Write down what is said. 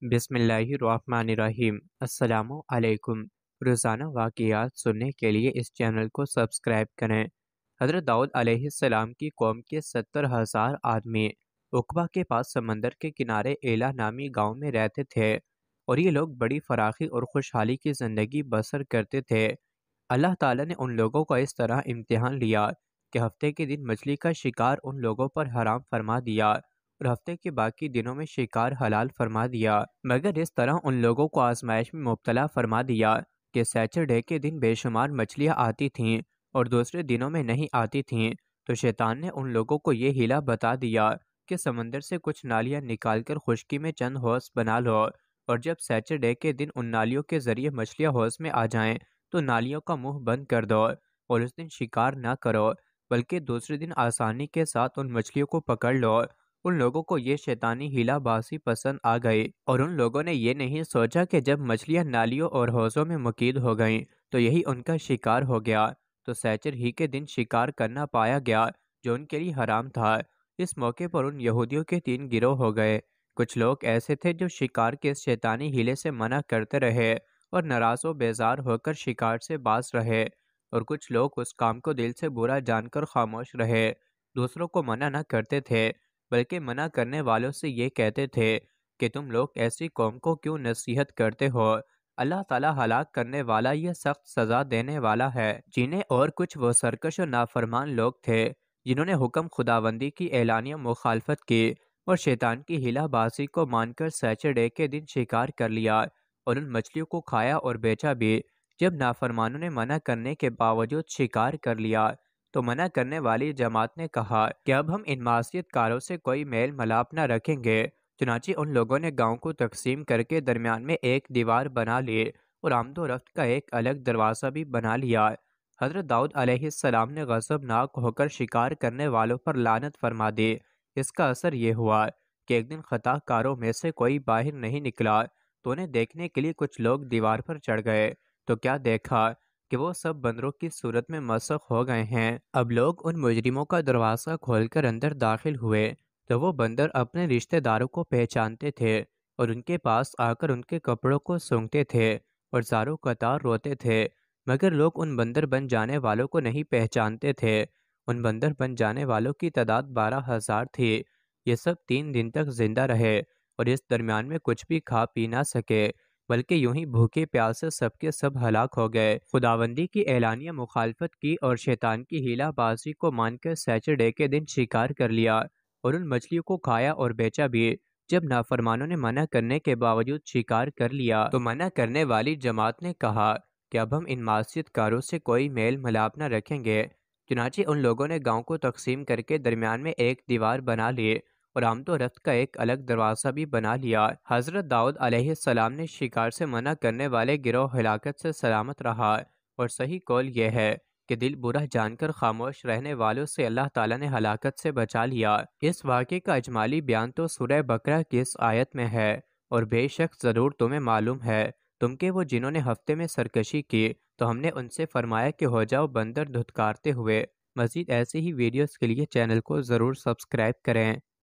بسم اللہ الرحمن الرحیم۔ السلام علیکم۔ روزانہ واقعات سننے کے لیے اس چینل کو سبسکرائب کریں۔ حضرت داؤد علیہ السلام کی قوم کے 70,000 آدمی عقبہ کے پاس سمندر کے کنارے ایلا نامی گاؤں میں رہتے تھے، اور یہ لوگ بڑی فراخی اور خوشحالی کی زندگی بسر کرتے تھے۔ اللہ تعالیٰ نے ان لوگوں کا اس طرح امتحان لیا کہ ہفتے کے دن مچھلی کا شکار ان لوگوں پر حرام فرما دیا اور ہفتے کے باقی دنوں میں شکار حلال فرما دیا، مگر اس طرح ان لوگوں کو آزمائش میں مبتلا فرما دیا کہ سیچرڈے کے دن بے شمار مچھلیاں آتی تھیں اور دوسرے دنوں میں نہیں آتی تھیں۔ تو شیطان نے ان لوگوں کو یہ ہیلا بتا دیا کہ سمندر سے کچھ نالیاں نکال کر خشکی میں چند حوض بنا لو، اور جب سیچرڈے کے دن ان نالیوں کے ذریعے مچھلیاں حوض میں آ جائیں تو نالیوں کا منہ بند کر دو، اور اس دن شکار نہ کرو بلکہ دوسرے دن آسانی کے ساتھ ان مچھلیوں کو پکڑ لو۔ ان لوگوں کو یہ شیطانی ہیلا بازی پسند آ گئی، اور ان لوگوں نے یہ نہیں سوچا کہ جب مچھلیاں نالیوں اور حوضوں میں مقید ہو گئیں تو یہی ان کا شکار ہو گیا، تو سیچر ہی کے دن شکار کرنا پایا گیا جو ان کے لیے حرام تھا۔ اس موقع پر ان یہودیوں کے 3 گروہ ہو گئے۔ کچھ لوگ ایسے تھے جو شکار کے اس شیطانی ہیلے سے منع کرتے رہے اور ناراض و بیزار ہو کر شکار سے باز رہے، اور کچھ لوگ اس کام کو دل سے برا جان کر خاموش رہے، دوسروں کو منع نہ کرتے تھے بلکہ منع کرنے والوں سے یہ کہتے تھے کہ تم لوگ ایسی قوم کو کیوں نصیحت کرتے ہو؟ اللہ تعالیٰ ہلاک کرنے والا یہ سخت سزا دینے والا ہے۔ جنہیں اور کچھ وہ سرکش و نافرمان لوگ تھے جنہوں نے حکم خداوندی کی اعلانیہ مخالفت کی اور شیطان کی ہیلا بازی کو مان کر سیچرڈے کے دن شکار کر لیا اور ان مچھلیوں کو کھایا اور بیچا بھی۔ جب نافرمانوں نے منع کرنے کے باوجود شکار کر لیا تو منع کرنے والی جماعت نے کہا کہ اب ہم ان معصیت کاروں سے کوئی میل ملاپ نہ رکھیں گے۔ چنانچہ ان لوگوں نے گاؤں کو تقسیم کر کے درمیان میں ایک دیوار بنا لی اور آمد و رفت کا ایک الگ دروازہ بھی بنا لیا۔ حضرت داؤد علیہ السلام نے غضبناک ہو کر شکار کرنے والوں پر لعنت فرما دی۔ اس کا اثر یہ ہوا کہ ایک دن خطا کاروں میں سے کوئی باہر نہیں نکلا تو انہیں دیکھنے کے لیے کچھ لوگ دیوار پر چڑھ گئے، تو کیا دیکھا کہ وہ سب بندروں کی صورت میں مسخ ہو گئے ہیں۔ اب لوگ ان مجرموں کا دروازہ کھول کر اندر داخل ہوئے تو وہ بندر اپنے رشتہ داروں کو پہچانتے تھے اور ان کے پاس آ کر ان کے کپڑوں کو سونگھتے تھے اور زاروں قطار روتے تھے، مگر لوگ ان بندر بن جانے والوں کو نہیں پہچانتے تھے۔ ان بندر بن جانے والوں کی تعداد 12,000 تھی۔ یہ سب 3 دن تک زندہ رہے اور اس درمیان میں کچھ بھی کھا پی نہ سکے، بلکہ یوں ہی بھوکے پیاسے سب کے سب ہلاک ہو گئے۔ خداوندی کی اعلانیہ مخالفت کی اور شیطان کی ہیلا بازی کو مان کر سیچرڈے کے دن شکار کر لیا اور ان مچھلیوں کو کھایا اور بیچا بھی۔ جب نافرمانوں نے منع کرنے کے باوجود شکار کر لیا تو منع کرنے والی جماعت نے کہا کہ اب ہم ان معصیت کاروں سے کوئی میل ملاپ نہ رکھیں گے۔ چنانچہ ان لوگوں نے گاؤں کو تقسیم کر کے درمیان میں ایک دیوار بنا لی اور آمد و رفت کا ایک الگ دروازہ بھی بنا لیا۔ حضرت داؤد علیہ السلام نے شکار سے منع کرنے والے گروہ ہلاکت سے سلامت رہا، اور صحیح قول یہ ہے کہ دل برا جان کر خاموش رہنے والوں سے اللہ تعالیٰ نے ہلاکت سے بچا لیا۔ اس واقعے کا اجمالی بیان تو سورہ بقرہ کی اس آیت میں ہے، اور بے شک ضرور تمہیں معلوم ہے تم کہ وہ جنہوں نے ہفتے میں سرکشی کی تو ہم نے ان سے فرمایا کہ ہو جاؤ بندر دھتکارتے ہوئے۔ مزید ایسے ہی ویڈیوز کے لیے چینل کو ضرور سبسکرائب کریں۔